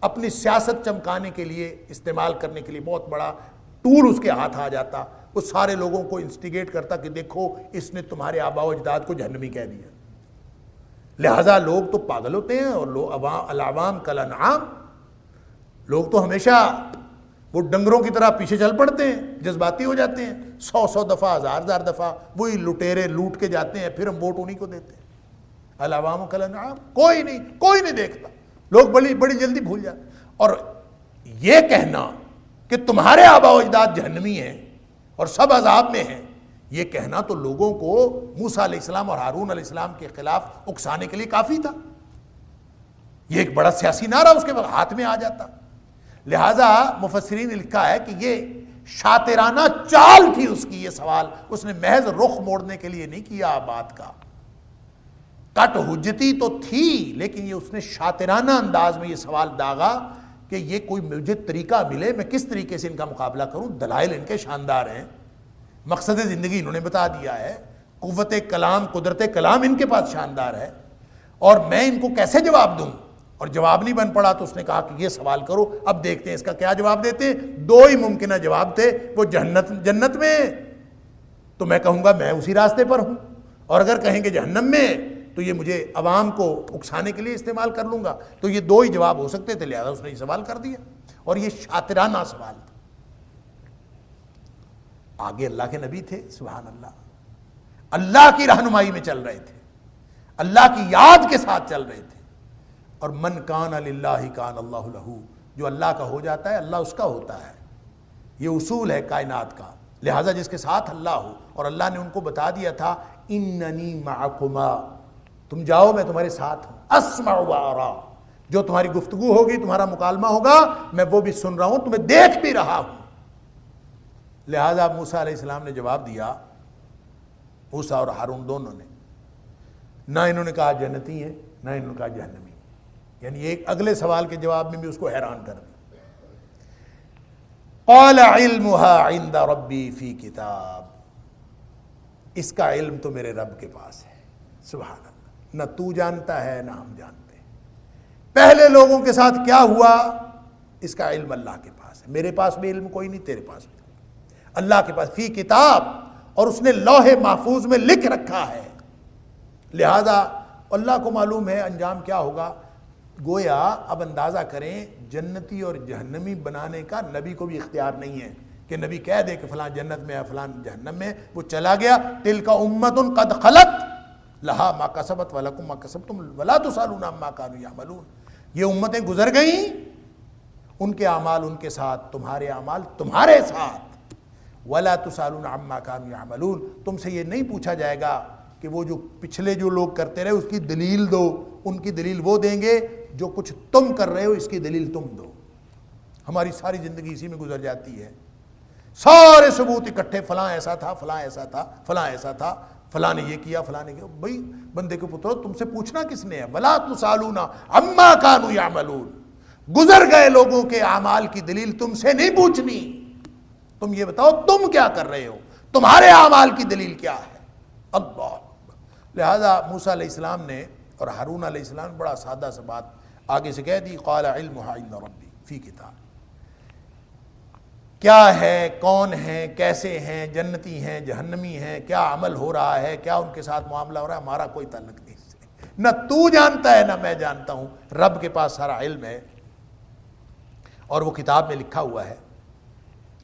S1: اپنی سیاست چمکانے کے لیے استعمال کرنے کے لیے بہت بڑا ٹول اس کے ہاتھ آ جاتا. وہ سارے لوگوں کو انسٹیگیٹ کرتا کہ دیکھو اس نے تمہارے آباء و اجداد کو جہنمی کہہ دیا. لہذا لوگ تو پاگل ہوتے ہیں، اور العوام کالانعام، لوگ تو ہمیشہ وہ ڈنگروں کی طرح پیچھے چل پڑتے ہیں، جذباتی ہو جاتے ہیں. 100 دفعہ، ہزار دفعہ وہی لٹیرے لوٹ کے جاتے ہیں، پھر ہم ووٹ انہی کو دیتے ہیں. العوام کالانعام، کوئی نہیں دیکھتا، لوگ بڑی جلدی بھول جاتے. اور یہ کہنا کہ تمہارے آباء و اجداد جہنمی ہیں اور سب عذاب میں ہیں، یہ کہنا تو لوگوں کو موسیٰ علیہ السلام اور ہارون علیہ السلام کے خلاف اکسانے کے لیے کافی تھا. یہ ایک بڑا سیاسی نعرہ اس کے ہاتھ میں آ جاتا. لہذا مفسرین نے لکھا ہے کہ یہ شاطرانہ چال تھی اس کی. یہ سوال اس نے محض رخ موڑنے کے لیے نہیں کیا بات کا، کٹ حجتی تو تھی، لیکن یہ اس نے شاطرانہ انداز میں یہ سوال داغا کہ یہ کوئی مجھے طریقہ ملے، میں کس طریقے سے ان کا مقابلہ کروں. دلائل ان کے شاندار ہیں، مقصد زندگی انہوں نے بتا دیا ہے، قوت کلام، قدرت کلام ان کے پاس شاندار ہے، اور میں ان کو کیسے جواب دوں؟ اور جواب نہیں بن پڑا تو اس نے کہا کہ یہ سوال کرو، اب دیکھتے ہیں اس کا کیا جواب دیتے ہیں. دو ہی ممکنہ جواب تھے، وہ جنت میں تو میں کہوں گا میں اسی راستے پر ہوں، اور اگر کہیں گے جہنم میں تو یہ مجھے عوام کو اکسانے کے لیے استعمال کر لوں گا؟ تو یہ دو ہی جواب ہو سکتے تھے، لہذا اس نے یہ سوال کر دیا، اور یہ شاطرانہ سوال تھا۔ آگے اللہ کے نبی تھے، سبحان اللہ، اللہ کی رہنمائی میں چل رہے تھے، اللہ کی یاد کے ساتھ چل رہے تھے، اور من کان للہ کان اللہ لہ، جو اللہ کا ہو جاتا ہے اللہ اس کا ہوتا ہے، یہ اصول ہے کائنات کا۔ لہٰذا جس کے ساتھ اللہ ہو، اور اللہ نے ان کو بتا دیا تھا اننی معکما، تم جاؤ میں تمہارے ساتھ ہوں، اسمع و ارا، جو تمہاری گفتگو ہوگی، تمہارا مکالمہ ہوگا، میں وہ بھی سن رہا ہوں، تمہیں دیکھ بھی رہا ہوں۔ لہٰذا موسیٰ علیہ السلام نے جواب دیا، موسیٰ اور ہارون دونوں نے، نہ انہوں نے کہا جنتی ہیں، نہ انہوں نے کہا جہنمی، یعنی ایک اگلے سوال کے جواب میں بھی اس کو حیران کر دیا۔ قال علمها عند ربی فی کتاب، اس کا علم تو میرے رب کے پاس ہے، سبحان اللہ، نہ تو جانتا ہے نہ ہم جانتے ہیں۔ پہلے لوگوں کے ساتھ کیا ہوا، اس کا علم اللہ کے پاس ہے، میرے پاس بھی علم کوئی نہیں، تیرے پاس بھی اللہ کے پاس، فی کتاب، اور اس نے لوح محفوظ میں لکھ رکھا ہے، لہذا اللہ کو معلوم ہے انجام کیا ہوگا۔ گویا اب اندازہ کریں، جنتی اور جہنمی بنانے کا نبی کو بھی اختیار نہیں ہے کہ نبی کہہ دے کہ فلاں جنت میں ہے فلاں جہنم میں، وہ چلا گیا، تلک امۃ قد خلت لہا ما کسبت ولکم ما کسبتم ولا تسألون عما کانوا یعملون، یہ امتیں گزر گئیں، ان کے اعمال ان کے ساتھ، تمہارے اعمال تمہارے ساتھ، ولا تسألون عما کانوا یعملون، تم سے یہ نہیں پوچھا جائے گا کہ وہ جو پچھلے جو لوگ کرتے رہے اس کی دلیل دو، ان کی دلیل وہ دیں گے، جو کچھ تم کر رہے ہو اس کی دلیل تم دو۔ ہماری ساری زندگی اسی میں گزر جاتی ہے، سارے ثبوت اکٹھے، فلاں ایسا تھا، فلاں ایسا تھا، فلاں ایسا تھا، فلاں نے یہ کیا، فلاں نے کیا۔ بھئی بندے کے پترو، تم سے پوچھنا کس نے ہے؟ ولا تسألون عما کانوا یعملون، گزر گئے لوگوں کے اعمال کی دلیل تم سے نہیں پوچھنی، تم یہ بتاؤ تم کیا کر رہے ہو، تمہارے اعمال کی دلیل کیا ہے۔ اللہ، لہذا موسیٰ علیہ السلام نے اور ہارون علیہ السلام نے بڑا سادہ سا بات آگے سے کہہ دی، قال علمها عند ربی فی کتاب، کیا ہے، کون ہیں، کیسے ہیں، جنتی ہیں، جہنمی ہیں، کیا عمل ہو رہا ہے، کیا ان کے ساتھ معاملہ ہو رہا ہے، ہمارا کوئی تعلق نہیں اس سے، نہ تو جانتا ہے نہ میں جانتا ہوں، رب کے پاس سارا علم ہے، اور وہ کتاب میں لکھا ہوا ہے،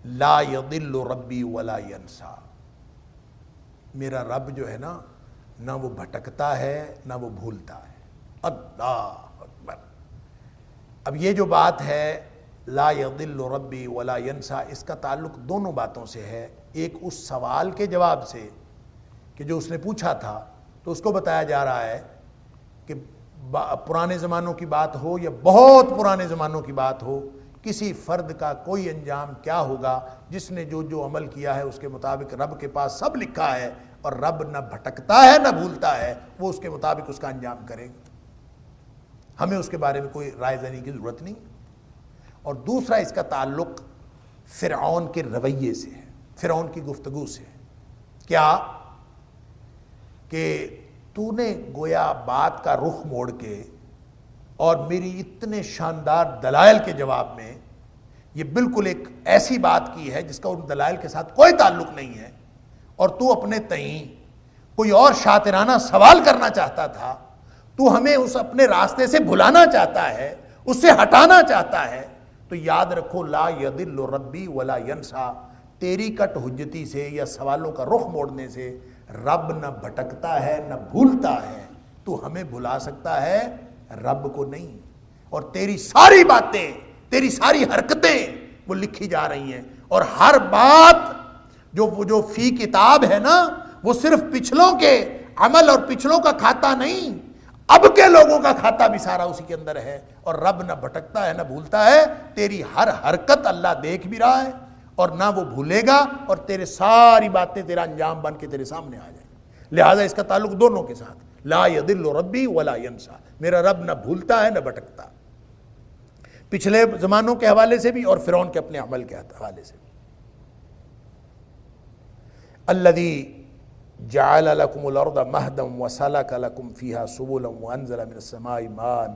S1: لا یضل ربی ولا ینسا، میرا رب جو ہے نا، نہ وہ بھٹکتا ہے نہ وہ بھولتا ہے۔ اللہ اکبر۔ اب یہ جو بات ہے لا یضل ربی ولا ینسا، اس کا تعلق دونوں باتوں سے ہے، ایک اس سوال کے جواب سے کہ جو اس نے پوچھا تھا، تو اس کو بتایا جا رہا ہے کہ پرانے زمانوں کی بات ہو یا بہت پرانے زمانوں کی بات ہو، کسی فرد کا کوئی انجام کیا ہوگا، جس نے جو جو عمل کیا ہے اس کے مطابق رب کے پاس سب لکھا ہے، اور رب نہ بھٹکتا ہے نہ بھولتا ہے، وہ اس کے مطابق اس کا انجام کرے گا، ہمیں اس کے بارے میں کوئی رائے دہی کی ضرورت نہیں۔ اور دوسرا اس کا تعلق فرعون کے رویے سے ہے، فرعون کی گفتگو سے ہے، کیا کہ تو نے گویا بات کا رخ موڑ کے اور میری اتنے شاندار دلائل کے جواب میں یہ بالکل ایک ایسی بات کی ہے جس کا ان دلائل کے ساتھ کوئی تعلق نہیں ہے، اور تو اپنے تئیں کوئی اور شاطرانہ سوال کرنا چاہتا تھا، تو ہمیں اس اپنے راستے سے بھلانا چاہتا ہے، اس سے ہٹانا چاہتا ہے، تو یاد رکھو لا یضل ربی ولا ینسا، تیری کٹ حجتی سے یا سوالوں کا رخ موڑنے سے رب نہ بھٹکتا ہے نہ بھولتا ہے، تو ہمیں بھلا سکتا ہے رب کو نہیں، اور تیری ساری باتیں، تیری ساری حرکتیں وہ لکھی جا رہی ہیں، اور ہر بات جو فی کتاب ہے نا، وہ صرف پچھلوں کے عمل اور پچھلوں کا کھاتا نہیں، اب کے لوگوں کا کھاتا بھی سارا اسی کے اندر ہے، اور رب نہ بھٹکتا ہے نہ بھولتا ہے، تیری ہر حرکت اللہ دیکھ بھی رہا ہے، اور نہ وہ بھولے گا، اور تیرے ساری باتیں تیرا انجام بن کے تیرے سامنے آ جائیں گی۔ لہٰذا اس کا تعلق دونوں کے ساتھ، لا یضل ربی ولا ینسا، میرا رب نہ بھولتا ہے نہ بھٹکتا، پچھلے زمانوں کے حوالے سے بھی اور فرعون کے اپنے عمل کے حوالے سے بھی۔ الذی جعل لکم الارض مہدا وسلک لکم فیہا سبلا وانزل من السماء ماء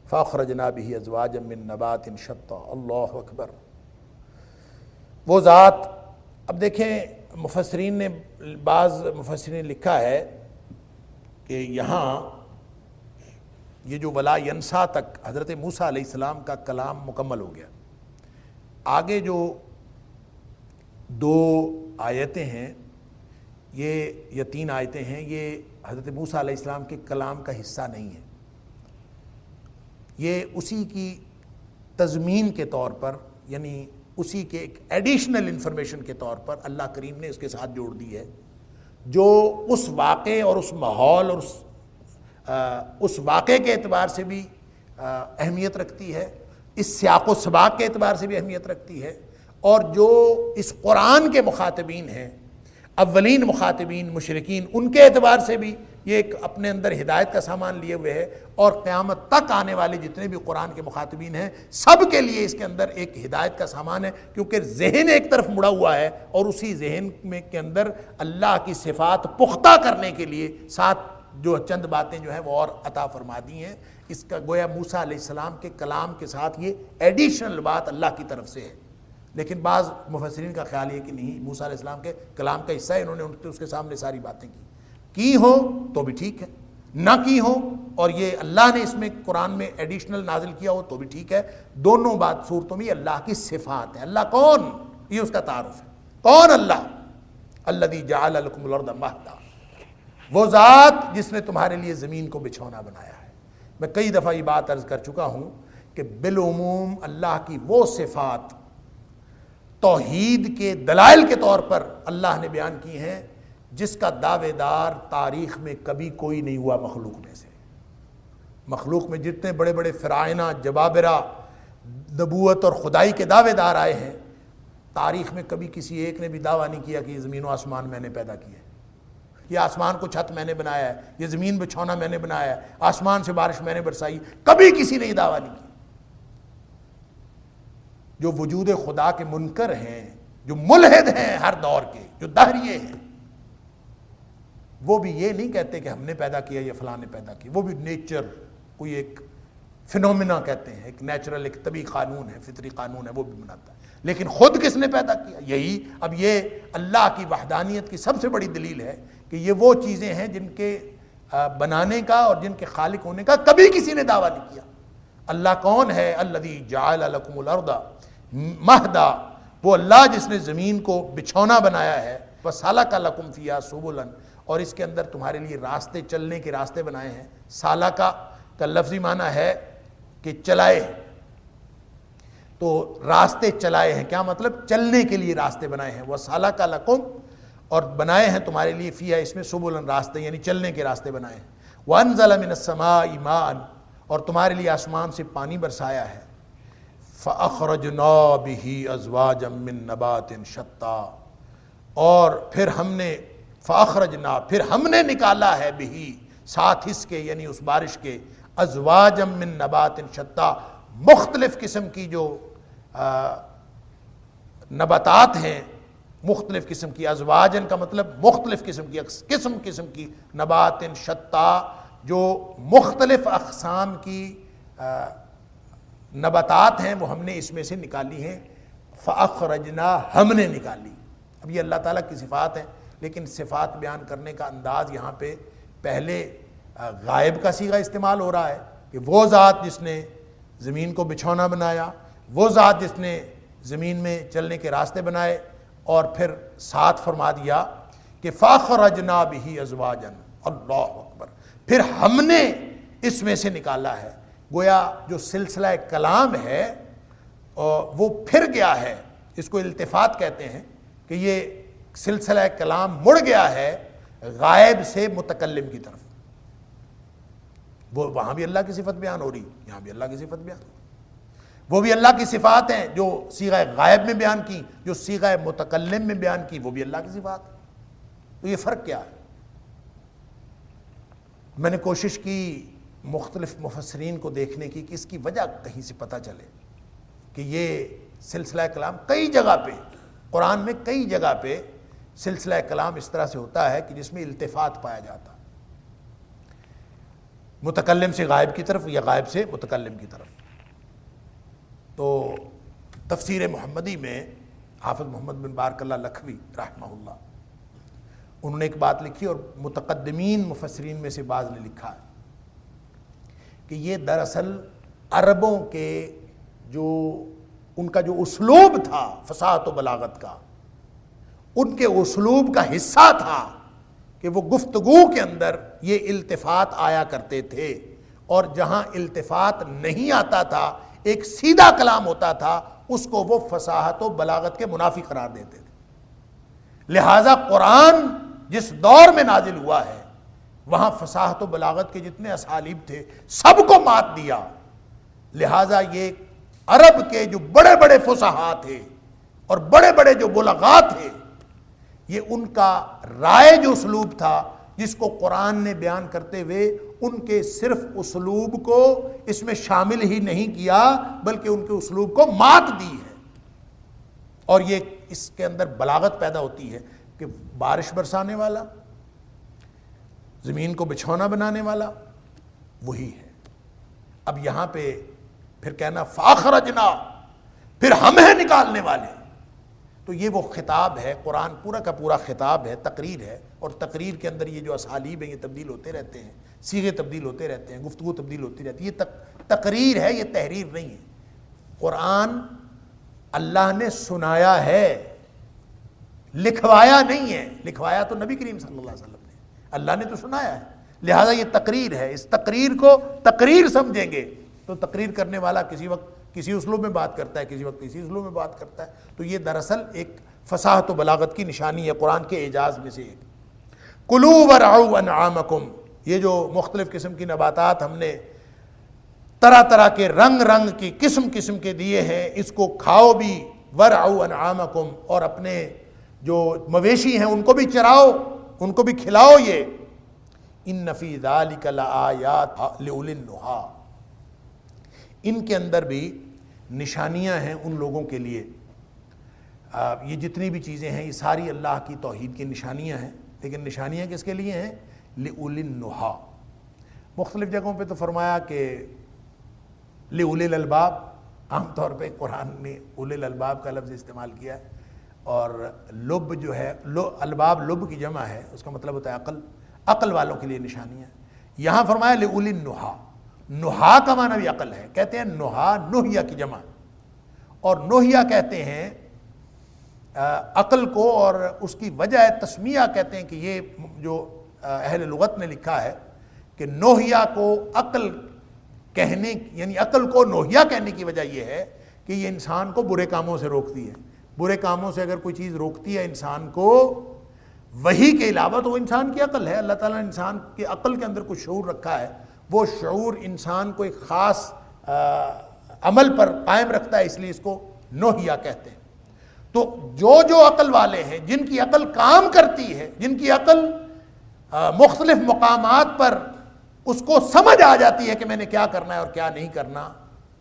S1: فاخرجنا به ازواجا من نبات شتى، اللہ اکبر۔ وہ ذات، اب دیکھیں مفسرین نے، بعض مفسرین نے لکھا ہے کہ یہاں یہ جو ولا ینسا تک حضرت موسیٰ علیہ السلام کا کلام مکمل ہو گیا. آگے جو 2 آیتیں ہیں یہ یا 3 آیتیں ہیں یہ حضرت موسیٰ علیہ السلام کے کلام کا حصہ نہیں ہے. یہ اسی کی تضمین کے طور پر یعنی اسی کے ایک ایڈیشنل انفارمیشن کے طور پر اللہ کریم نے اس کے ساتھ جوڑ دی ہے جو اس واقعے اور اس ماحول اور اس واقعے کے اعتبار سے بھی اہمیت رکھتی ہے, اس سیاق و سباق کے اعتبار سے بھی اہمیت رکھتی ہے, اور جو اس قرآن کے مخاطبین ہیں اولین مخاطبین مشرکین ان کے اعتبار سے بھی یہ ایک اپنے اندر ہدایت کا سامان لیے ہوئے ہے, اور قیامت تک آنے والے جتنے بھی قرآن کے مخاطبین ہیں سب کے لیے اس کے اندر ایک ہدایت کا سامان ہے, کیونکہ ذہن ایک طرف مڑا ہوا ہے اور اسی ذہن میں کے اندر اللہ کی صفات پختہ کرنے کے لیے ساتھ جو چند باتیں جو ہیں وہ اور عطا فرما دی ہیں. اس کا گویا موسیٰ علیہ السلام کے کلام کے ساتھ یہ ایڈیشنل بات اللہ کی طرف سے ہے. لیکن بعض مفسرین کا خیال یہ کہ نہیں, موسیٰ علیہ السلام کے کلام کا حصہ ہے, انہوں نے اس کے سامنے ساری باتیں کی ہوں تو بھی ٹھیک ہے, نہ کی ہوں اور یہ اللہ نے اس میں قرآن میں ایڈیشنل نازل کیا ہو تو بھی ٹھیک ہے. دونوں بات صورتوں میں اللہ کی صفات ہے. اللہ کون, یہ اس کا تعارف ہے. کون اللہ؟ الذی جعل لکم الارض مہدا, وہ ذات جس نے تمہارے لیے زمین کو بچھونا بنایا ہے. میں کئی دفعہ یہ بات عرض کر چکا ہوں کہ بالعموم اللہ کی وہ صفات توحید کے دلائل کے طور پر اللہ نے بیان کی ہیں جس کا دعوے دار تاریخ میں کبھی کوئی نہیں ہوا مخلوق میں سے. مخلوق میں جتنے بڑے بڑے فرعونہ جبابرہ نبوت اور خدائی کے دعوے دار آئے ہیں, تاریخ میں کبھی کسی ایک نے بھی دعویٰ نہیں کیا کہ یہ زمین و آسمان میں نے پیدا کیا ہے, یہ آسمان کو چھت میں نے بنایا ہے, یہ زمین بچھونا میں نے بنایا ہے, آسمان سے بارش میں نے برسائی. کبھی کسی نے یہ دعویٰ نہیں کیا. جو وجود خدا کے منکر ہیں, جو ملحد ہیں ہر دور کے, جو دہریے ہیں, وہ بھی یہ نہیں کہتے کہ ہم نے پیدا کیا یا فلاں نے پیدا کیا. وہ بھی نیچر کوئی ایک فینومینا کہتے ہیں, ایک نیچرل ایک طبعی قانون ہے, فطری قانون ہے, وہ بھی بناتا ہے. لیکن خود کس نے پیدا کیا؟ یہی اب یہ اللہ کی وحدانیت کی سب سے بڑی دلیل ہے کہ یہ وہ چیزیں ہیں جن کے بنانے کا اور جن کے خالق ہونے کا کبھی کسی نے دعویٰ نہیں کیا. اللہ کون ہے؟ الذی جعل لکم الارض مہدا, وہ اللہ جس نے زمین کو بچھونا بنایا ہے. وسلک لکم فیہا سبلا, اور اس کے اندر تمہارے لیے راستے, چلنے کے راستے بنائے ہیں. سالکا کا لفظی معنی ہے کہ چلائے, تو راستے چلائے ہیں. کیا مطلب؟ چلنے کے لیے راستے بنائے ہیں. وسلک لکم, اور بنائے ہیں تمہارے لیے فیہا, اس میں سبلا راستے یعنی چلنے کے راستے بنائے ہیں. وانزل من السماء ماء, اور تمہارے لیے آسمان سے پانی برسایا ہے. فاخرجنا به ازواجا من نبات شتى, اور پھر ہم نے فاخرجنا, پھر ہم نے نکالا ہے به, ساتھ اس کے یعنی اس بارش کے, ازواجا من نبات شتى, مختلف قسم کی جو نباتات ہیں, مختلف قسم کی. ازواجن کا مطلب مختلف قسم کی نبات شتى, جو مختلف اقسام کی نباتات ہیں وہ ہم نے اس میں سے نکالی ہیں. فاخرجنا, ہم نے نکالی. اب یہ اللہ تعالیٰ کی صفات ہیں, لیکن صفات بیان کرنے کا انداز یہاں پہ پہلے غائب کا صیغہ استعمال ہو رہا ہے کہ وہ ذات جس نے زمین کو بچھونا بنایا, وہ ذات جس نے زمین میں چلنے کے راستے بنائے, اور پھر ساتھ فرما دیا کہ فاخرجنا به ازواجا. اللہ اکبر, پھر ہم نے اس میں سے نکالا ہے. گویا جو سلسلہ کلام ہے وہ پھر گیا ہے, اس کو التفات کہتے ہیں, کہ یہ سلسلہ کلام مڑ گیا ہے غائب سے متکلم کی طرف. وہ وہاں بھی اللہ کی صفت بیان ہو رہی, یہاں بھی اللہ کی صفت بیان ہو رہی. وہ بھی اللہ کی صفات ہیں جو صیغہ غائب میں بیان کی, جو صیغہ متکلم میں بیان کی وہ بھی اللہ کی صفات ہے. تو یہ فرق کیا ہے؟ میں نے کوشش کی مختلف مفسرین کو دیکھنے کی کہ اس کی وجہ کہیں سے پتہ چلے کہ یہ سلسلہ کلام کئی جگہ پہ, قرآن میں کئی جگہ پہ سلسلہ کلام اس طرح سے ہوتا ہے کہ جس میں التفات پایا جاتا, متکلم سے غائب کی طرف یا غائب سے متکلم کی طرف. تو تفسیر محمدی میں حافظ محمد بن بارک اللہ لکھوی رحمہ اللہ انہوں نے ایک بات لکھی اور متقدمین مفسرین میں سے بعض نے لکھا ہے کہ یہ دراصل عربوں کے جو ان کا جو اسلوب تھا فصاحت و بلاغت کا، ان کے اسلوب کا حصہ تھا کہ وہ گفتگو کے اندر یہ التفات آیا کرتے تھے، اور جہاں التفات نہیں آتا تھا، ایک سیدھا کلام ہوتا تھا، اس کو وہ فصاحت و بلاغت کے منافی قرار دیتے تھے۔ لہٰذا قرآن جس دور میں نازل ہوا ہے وہاں فصاحت و بلاغت کے جتنے اسالیب تھے سب کو مات دیا۔ لہٰذا یہ عرب کے جو بڑے بڑے فصحاء تھے اور بڑے بڑے جو بلغاء تھے، یہ ان کا رائج اسلوب تھا جس کو قرآن نے بیان کرتے ہوئے ان کے صرف اسلوب کو اس میں شامل ہی نہیں کیا بلکہ ان کے اسلوب کو مات دی ہے۔ اور یہ اس کے اندر بلاغت پیدا ہوتی ہے کہ بارش برسانے والا، زمین کو بچھونا بنانے والا وہی ہے۔ اب یہاں پہ پھر کہنا فاخرجنا، پھر ہم ہیں نکالنے والے، تو یہ وہ خطاب ہے، قرآن پورا کا پورا خطاب ہے، تقریر ہے، اور تقریر کے اندر یہ جو اسالیب ہیں یہ تبدیل ہوتے رہتے ہیں، صیغے تبدیل ہوتے رہتے ہیں، گفتگو تبدیل ہوتی رہتی ہے۔ یہ تقریر ہے، یہ تحریر نہیں ہے۔ قرآن اللہ نے سنایا ہے، لکھوایا نہیں ہے۔ لکھوایا تو نبی کریم صلی اللہ علیہ وسلم نے، اللہ نے تو سنایا ہے، لہذا یہ تقریر ہے۔ اس تقریر کو تقریر سمجھیں گے تو تقریر کرنے والا کسی وقت کسی اسلوب میں بات کرتا ہے، کسی وقت کسی اسلوب میں بات کرتا ہے، تو یہ دراصل ایک فصاحت و بلاغت کی نشانی ہے، قرآن کے اعجاز میں سے ایک۔ کلوا ورعوا انعامکم، یہ جو مختلف قسم کی نباتات ہم نے طرح طرح کے رنگ رنگ کی قسم قسم کے دیے ہیں، اس کو کھاؤ بھی، ورعوا انعامکم، اور اپنے جو مویشی ہیں ان کو بھی چراؤ، ان کو بھی کھلاؤ۔ یہ ان فی ذلک لآیات لأولی النہی، ان کے اندر بھی نشانیاں ہیں ان لوگوں کے لیے۔ یہ جتنی بھی چیزیں ہیں یہ ساری اللہ کی توحید کی نشانیاں ہیں، لیکن نشانیاں کس کے لیے ہیں؟ لأولی النہی۔ مختلف جگہوں پہ تو فرمایا کہ لأولی الالباب، عام طور پہ قرآن نے اولی الالباب کا لفظ استعمال کیا ہے، اور لب جو ہے، الباب لب کی جمع ہے، اس کا مطلب ہوتا ہے عقل، عقل والوں کے لیے نشانیاں۔ یہاں فرمایا لأولی النہی، نہا کا معنی بھی عقل ہے، کہتے ہیں نہا نہیہ کی جمع، اور نہیہ کہتے ہیں عقل کو، اور اس کی وجہ تسمیہ کہتے ہیں کہ یہ جو اہل لغت نے لکھا ہے کہ نہیہ کو عقل کہنے، یعنی عقل کو نہیہ کہنے کی وجہ یہ ہے کہ یہ انسان کو برے کاموں سے روکتی ہے۔ برے کاموں سے اگر کوئی چیز روکتی ہے انسان کو وحی کے علاوہ تو وہ انسان کی عقل ہے۔ اللہ تعالیٰ نے انسان کی عقل کے اندر کچھ شعور رکھا ہے، وہ شعور انسان کو ایک خاص عمل پر قائم رکھتا ہے، اس لیے اس کو نہیہ کہتے ہیں۔ تو جو عقل والے ہیں، جن کی عقل کام کرتی ہے، جن کی عقل مختلف مقامات پر اس کو سمجھ آ جاتی ہے کہ میں نے کیا کرنا ہے اور کیا نہیں کرنا،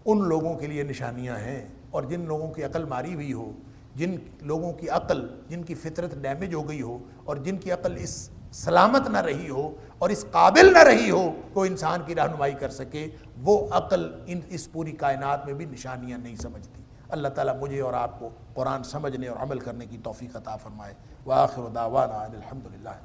S1: ان لوگوں کے لیے نشانیاں ہیں۔ اور جن لوگوں کی عقل ماری ہوئی ہو، جن لوگوں کی عقل، جن کی فطرت ڈیمیج ہو گئی ہو، اور جن کی عقل اس سلامت نہ رہی ہو اور اس قابل نہ رہی ہو کو انسان کی رہنمائی کر سکے، وہ عقل اس پوری کائنات میں بھی نشانیاں نہیں سمجھتی۔ اللہ تعالیٰ مجھے اور آپ کو قرآن سمجھنے اور عمل کرنے کی توفیق عطا فرمائے۔ وآخر دعوانا ان الحمد للہ۔